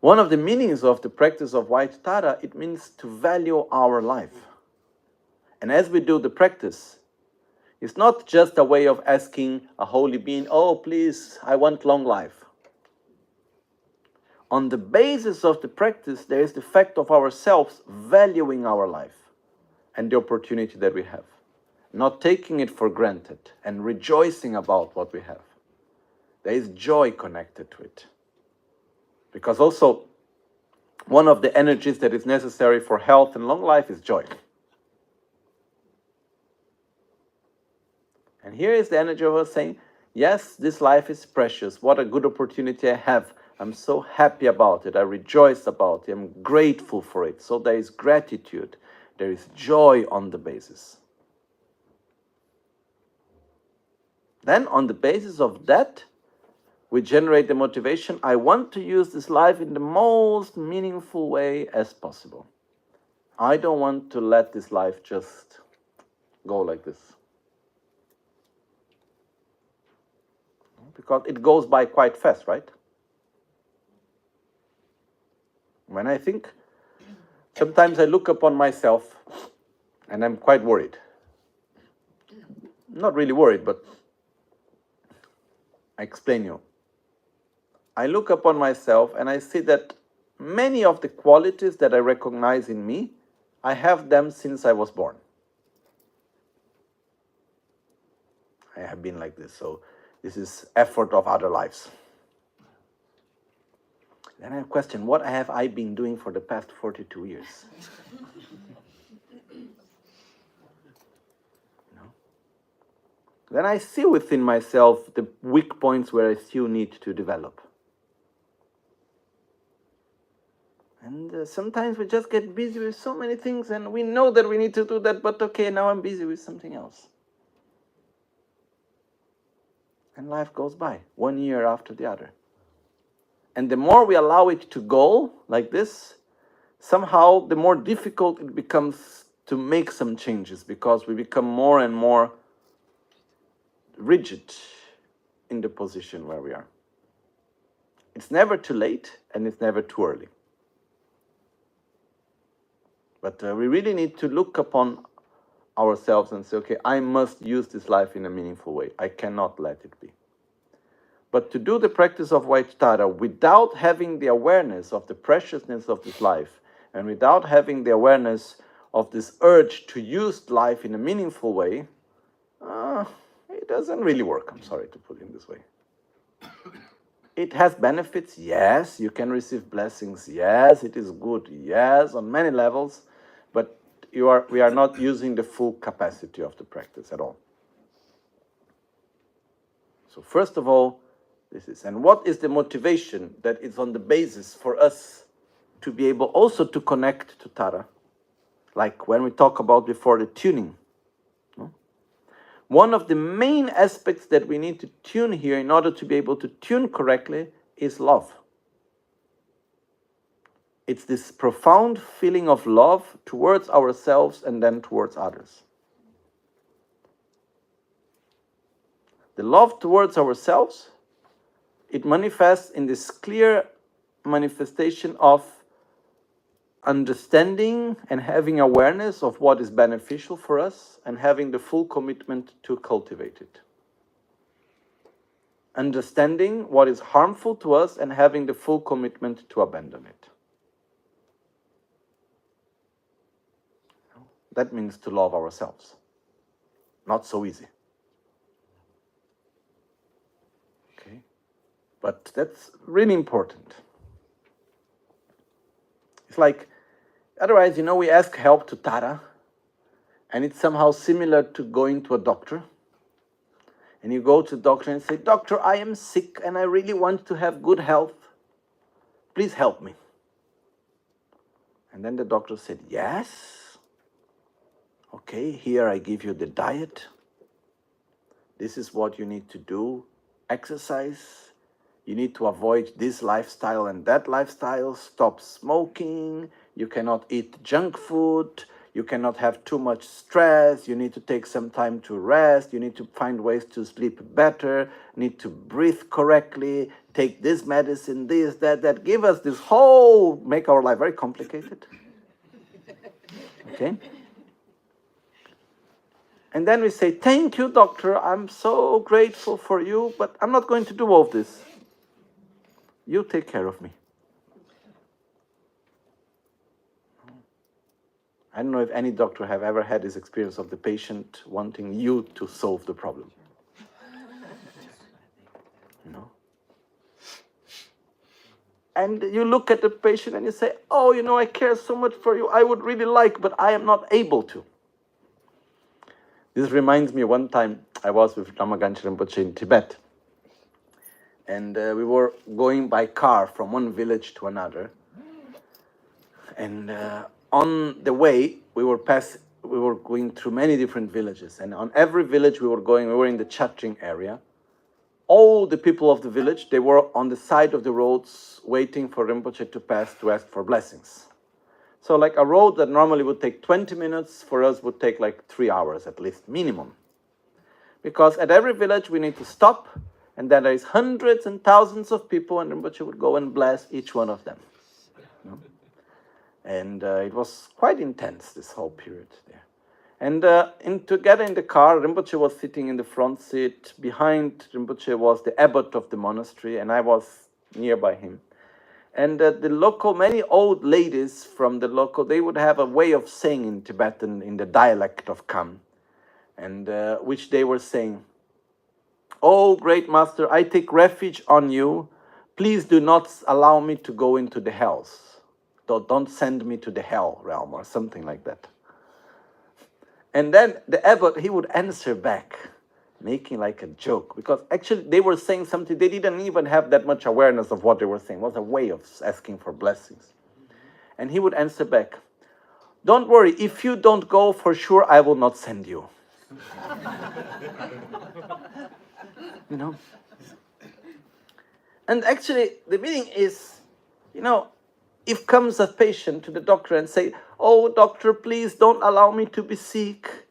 One of the meanings of the practice of White Tara, it means to value our life. And as we do the practice, it's not just a way of asking a holy being, oh, please, I want long life. On the basis of the practice, there is the fact of ourselves valuing our life and the opportunity that we have, not taking it for granted and rejoicing about what we have. There is joy connected to it. Because also, one of the energies that is necessary for health and long life is joy. And here is the energy of us saying, yes, this life is precious. What a good opportunity I have. I'm so happy about it. I rejoice about it. I'm grateful for it. So there is gratitude. There is joy on the basis. Then on the basis of that, we generate the motivation. I want to use this life in the most meaningful way as possible. I don't want to let this life just go like this. Because it goes by quite fast, right? When I think, sometimes I look upon myself and I'm quite worried. Not really worried, but I explain you. I look upon myself and I see that many of the qualities that I recognize in me, I have them since I was born. I have been like this, so this is effort of other lives. Then I question, what have I been doing for the past 42 years? Then I see within myself the weak points where I still need to develop. And sometimes we just get busy with so many things and we know that we need to do that, but okay, now I'm busy with something else. And life goes by, 1 year after the other. And the more we allow it to go like this, somehow the more difficult it becomes to make some changes, because we become more and more rigid in the position where we are. It's never too late and it's never too early. But we really need to look upon ourselves and say, okay, I must use this life in a meaningful way. I cannot let it be. But to do the practice of White Tara without having the awareness of the preciousness of this life, and without having the awareness of this urge to use life in a meaningful way, it doesn't really work. I'm sorry to put it in this way. It has benefits, yes. You can receive blessings, yes. It is good, yes, on many levels. But we are not using the full capacity of the practice at all. So first of all, this is, and what is the motivation that is on the basis for us to be able also to connect to Tara? Like when we talk about before the tuning. No? One of the main aspects that we need to tune here in order to be able to tune correctly is love. It's this profound feeling of love towards ourselves and then towards others. The love towards ourselves, it manifests in this clear manifestation of understanding and having awareness of what is beneficial for us and having the full commitment to cultivate it. Understanding what is harmful to us and having the full commitment to abandon it. That means to love ourselves. Not so easy. Okay? But that's really important. It's like, otherwise, we ask help to Tara, and it's somehow similar to going to a doctor. And you go to the doctor and say, Doctor, I am sick and I really want to have good health. Please help me. And then the doctor said, yes. Okay, here I give you the diet. This is what you need to do. Exercise. You need to avoid this lifestyle and that lifestyle. Stop smoking. You cannot eat junk food. you cannot have too much stress, you need to take some time to rest, you need to find ways to sleep better, need to breathe correctly, take this medicine, this, that give us this whole, make our life very complicated. Okay? And then we say, thank you, doctor, I'm so grateful for you, but I'm not going to do all of this. You take care of me. I don't know if any doctor have ever had this experience of the patient wanting you to solve the problem. You know? And you look at the patient and you say, oh, you know, I care so much for you, I would really like, but I am not able to. This reminds me, one time I was with Lama Michel Rinpoche in Tibet. And we were going by car from one village to another. And on the way, we were going through many different villages. And on every village we were in the Chatring area. All the people of the village, they were on the side of the roads waiting for Rinpoche to pass to ask for blessings. So like a road that normally would take 20 minutes, for us would take like 3 hours at least, minimum. Because at every village we need to stop, and then there is hundreds and thousands of people, and Rinpoche would go and bless each one of them. You know? And it was quite intense, this whole period there. And together in the car, Rinpoche was sitting in the front seat. Behind Rinpoche was the abbot of the monastery, and I was nearby him. And many old ladies from the local, they would have a way of saying in Tibetan, in the dialect of Kham, and which they were saying, oh, great master, I take refuge on you. Please do not allow me to go into the hells. Don't send me to the hell realm or something like that. And then the abbot, he would answer back, making like a joke, because actually they were saying something, they didn't even have that much awareness of what they were saying. It was a way of asking for blessings. And he would answer back, don't worry, if you don't go, for sure I will not send you. You know? And actually the meaning is, you know, if comes a patient to the doctor and say, oh doctor, please don't allow me to be sick.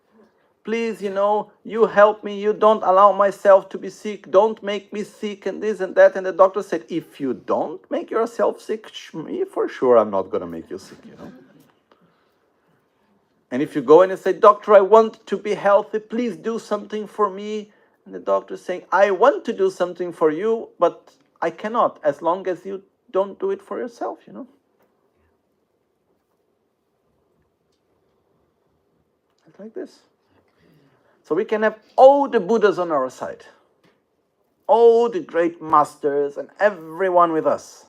Please, you know, you help me, you don't allow myself to be sick, don't make me sick, and this and that. And the doctor said, if you don't make yourself sick, for sure I'm not going to make you sick, you know. And if you go in and say, doctor, I want to be healthy, please do something for me. And the doctor is saying, I want to do something for you, but I cannot, as long as you don't do it for yourself, you know. It's like this. So we can have all the Buddhas on our side, all the great masters and everyone with us.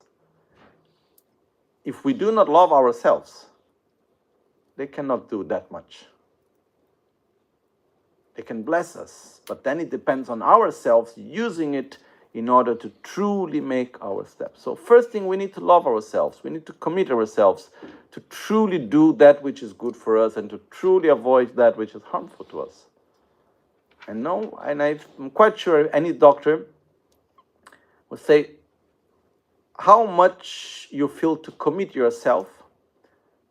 If we do not love ourselves, they cannot do that much. They can bless us, but then it depends on ourselves using it in order to truly make our steps. So first thing, we need to love ourselves. We need to commit ourselves to truly do that which is good for us and to truly avoid that which is harmful to us. And I'm quite sure any doctor would say how much you feel to commit yourself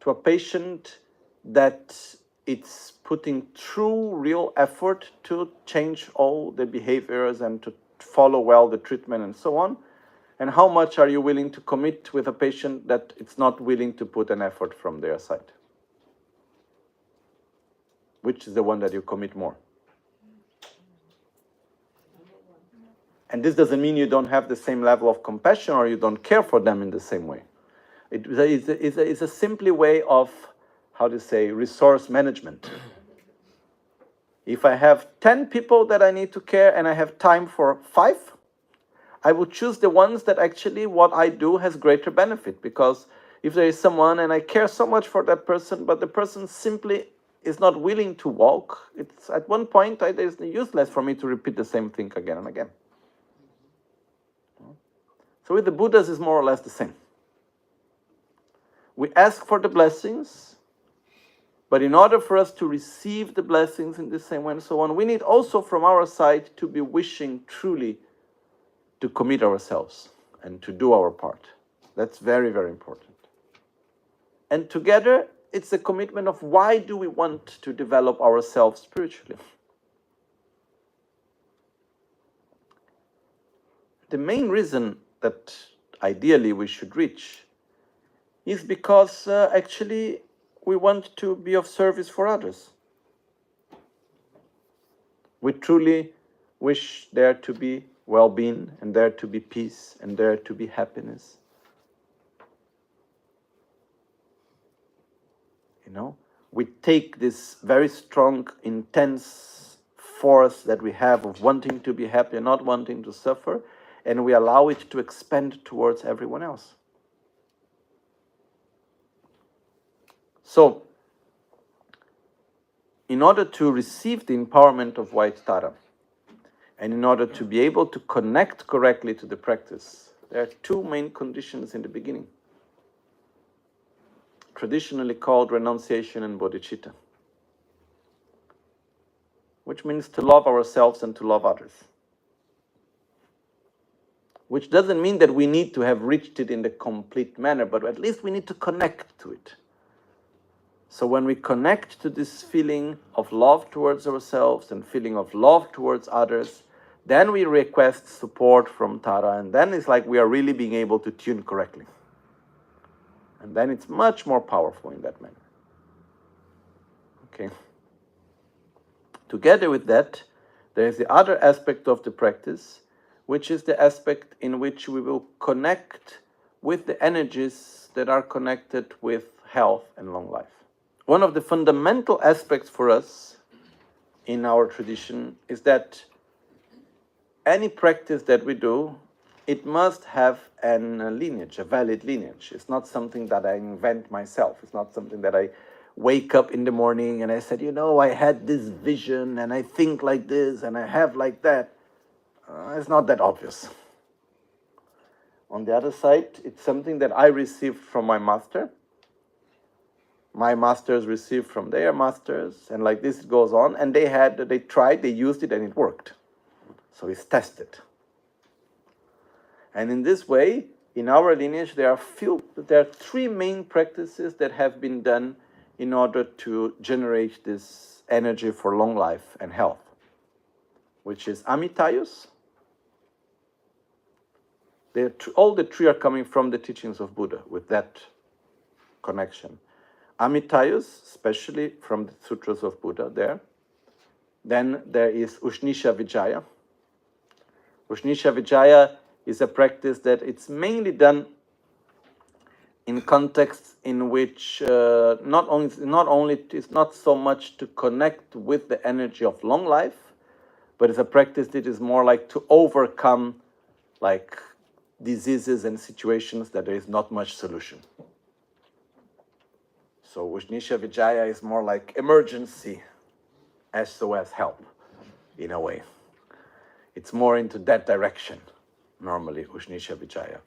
to a patient that it's putting true, real effort to change all the behaviors and to follow well the treatment and so on. And how much are you willing to commit with a patient that it's not willing to put an effort from their side? Which is the one that you commit more? And this doesn't mean you don't have the same level of compassion or you don't care for them in the same way. It's a simply way of, how to say, resource management. If I have 10 people that I need to care and I have time for 5, I would choose the ones that actually what I do has greater benefit. Because if there is someone and I care so much for that person, but the person simply is not willing to walk, it's at one point it's useless for me to repeat the same thing again and again. So with the Buddhas is more or less the same. We ask for the blessings, but in order for us to receive the blessings in the same way and so on, we need also from our side to be wishing truly to commit ourselves and to do our part. That's very, very important. And together, it's a commitment of why do we want to develop ourselves spiritually. The main reason that ideally we should reach is because actually we want to be of service for others. We truly wish there to be well-being, and there to be peace, and there to be happiness. You know, we take this very strong, intense force that we have of wanting to be happy and not wanting to suffer, and we allow it to expand towards everyone else. So, in order to receive the empowerment of White Tara, and in order to be able to connect correctly to the practice, there are two main conditions in the beginning, traditionally called renunciation and bodhicitta, which means to love ourselves and to love others. Which doesn't mean that we need to have reached it in the complete manner, but at least we need to connect to it. So when we connect to this feeling of love towards ourselves and feeling of love towards others, then we request support from Tara, and then it's like we are really being able to tune correctly. And then it's much more powerful in that manner. Okay. Together with that, there is the other aspect of the practice, which is the aspect in which we will connect with the energies that are connected with health and long life. One of the fundamental aspects for us in our tradition is that any practice that we do, it must have a lineage, a valid lineage. It's not something that I invent myself. It's not something that I wake up in the morning and I said, you know, I had this vision and I think like this and I have like that. It's not that obvious. On the other side, it's something that I received from my master. My masters received from their masters, and like this it goes on. And they tried, they used it, and it worked. So it's tested. And in this way, in our lineage, there are three main practices that have been done in order to generate this energy for long life and health, which is Amitayus. All the three are coming from the teachings of Buddha with that connection. Amitayus, especially from the sutras of Buddha there. Then there is Ushnisha Vijaya. Ushnisha Vijaya is a practice that it's mainly done in contexts in which not only it's not so much to connect with the energy of long life, but it's a practice that is more like to overcome like diseases and situations that there is not much solution. So Ushnisha Vijaya is more like emergency SOS help, in a way. It's more into that direction, normally, Ushnisha Vijaya.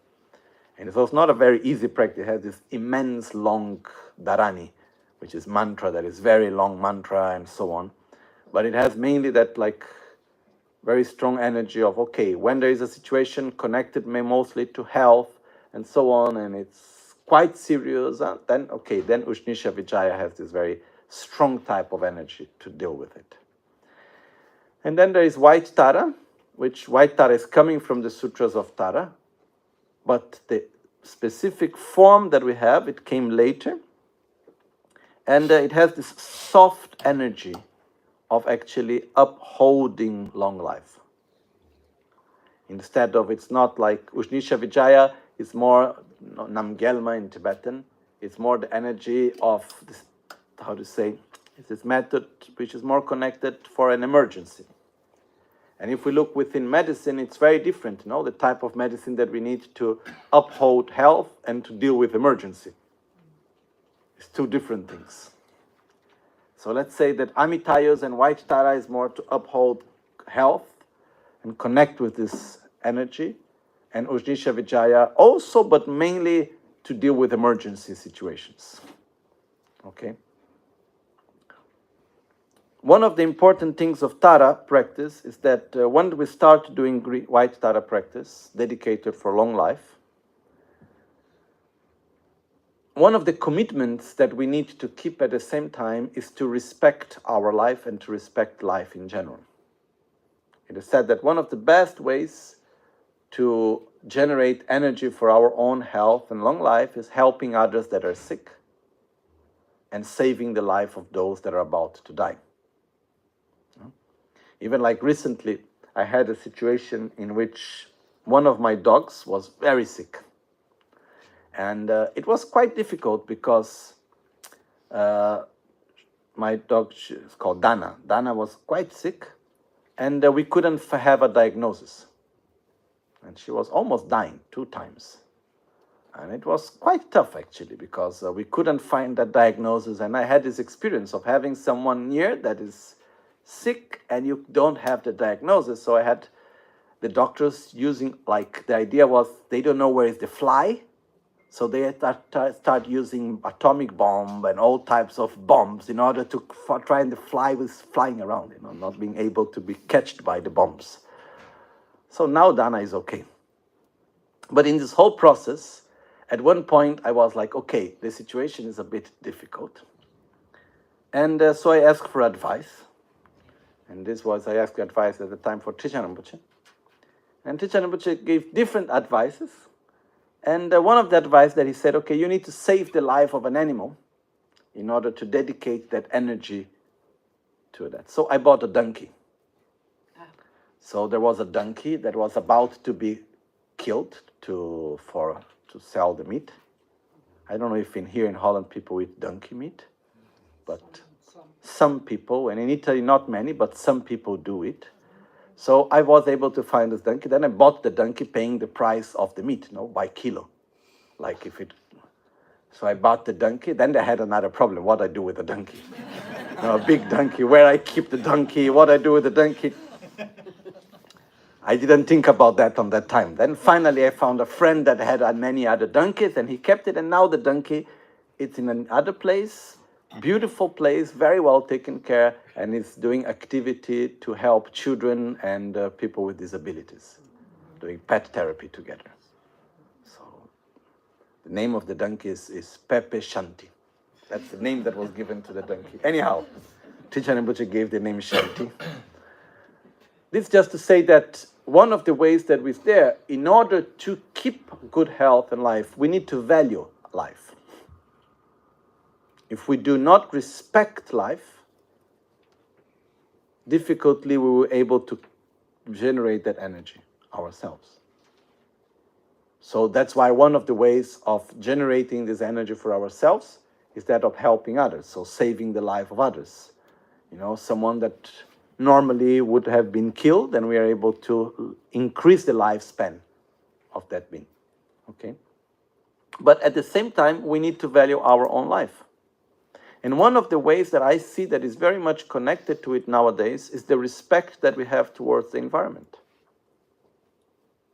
And it's also not a very easy practice. It has this immense long dharani, which is mantra, that is very long mantra and so on. But it has mainly that like very strong energy of, okay, when there is a situation connected mostly to health and so on, and it's quite serious, then Ushnisha Vijaya has this very strong type of energy to deal with it. And then there is White Tara, which White Tara is coming from the Sutras of Tara, but the specific form that we have, it came later, and it has this soft energy of actually upholding long life. Instead of, it's not like Ushnisha Vijaya, it's more Namgyalma in Tibetan, it's more the energy of this, how to say, it's this method which is more connected for an emergency. And if we look within medicine, it's very different, the type of medicine that we need to uphold health and to deal with emergency. It's two different things. So let's say that Amitayus and White Tara is more to uphold health and connect with this energy, and Ushnisha Vijaya also, but mainly to deal with emergency situations. Okay? One of the important things of Tara practice is that when we start doing White Tara practice, dedicated for long life, one of the commitments that we need to keep at the same time is to respect our life and to respect life in general. It is said that one of the best ways to generate energy for our own health and long life is helping others that are sick and saving the life of those that are about to die. Even like recently, I had a situation in which one of my dogs was very sick. And it was quite difficult because my dog is called Dana. Dana was quite sick, and we couldn't have a diagnosis. And she was almost dying 2 times. And it was quite tough, actually, because we couldn't find that diagnosis. And I had this experience of having someone near that is sick and you don't have the diagnosis. So I had the doctors using, like, the idea was they don't know where is the fly. So they start using atomic bomb and all types of bombs in order to try and the fly was flying around, not being able to be catched by the bombs. So now Dana is okay. But in this whole process, at one point I was like, okay, the situation is a bit difficult. And so I asked for advice. And I asked advice at the time for Tara Rinpoche. And Tara Rinpoche gave different advices. And one of the advice that he said, okay, you need to save the life of an animal in order to dedicate that energy to that. So I bought a donkey. So there was a donkey that was about to be killed to sell the meat. I don't know if here in Holland people eat donkey meat, but some people, and in Italy not many, but some people do it. So I was able to find this donkey. Then I bought the donkey paying the price of the meat, by kilo. So I bought the donkey. Then they had another problem, what I do with the donkey. A big donkey, where I keep the donkey, what I do with the donkey. I didn't think about that on that time. Then finally I found a friend that had many other donkeys and he kept it. And now the donkey, it's in another place, beautiful place, very well taken care, and is doing activity to help children and people with disabilities, doing pet therapy together. So the name of the donkey is Pepe Shanti. That's the name that was given to the donkey. Anyhow, Tara Rinpoche gave the name Shanti. This just to say that one of the ways that we're there, in order to keep good health and life, we need to value life. If we do not respect life, difficultly we were able to generate that energy ourselves. So that's why one of the ways of generating this energy for ourselves is that of helping others, so saving the life of others. Someone that normally would have been killed, and we are able to increase the lifespan of that being. Okay? But at the same time, we need to value our own life. And one of the ways that I see that is very much connected to it nowadays is the respect that we have towards the environment.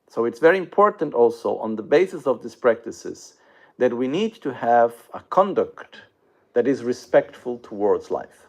So it's very important also, on the basis of these practices, that we need to have a conduct that is respectful towards life.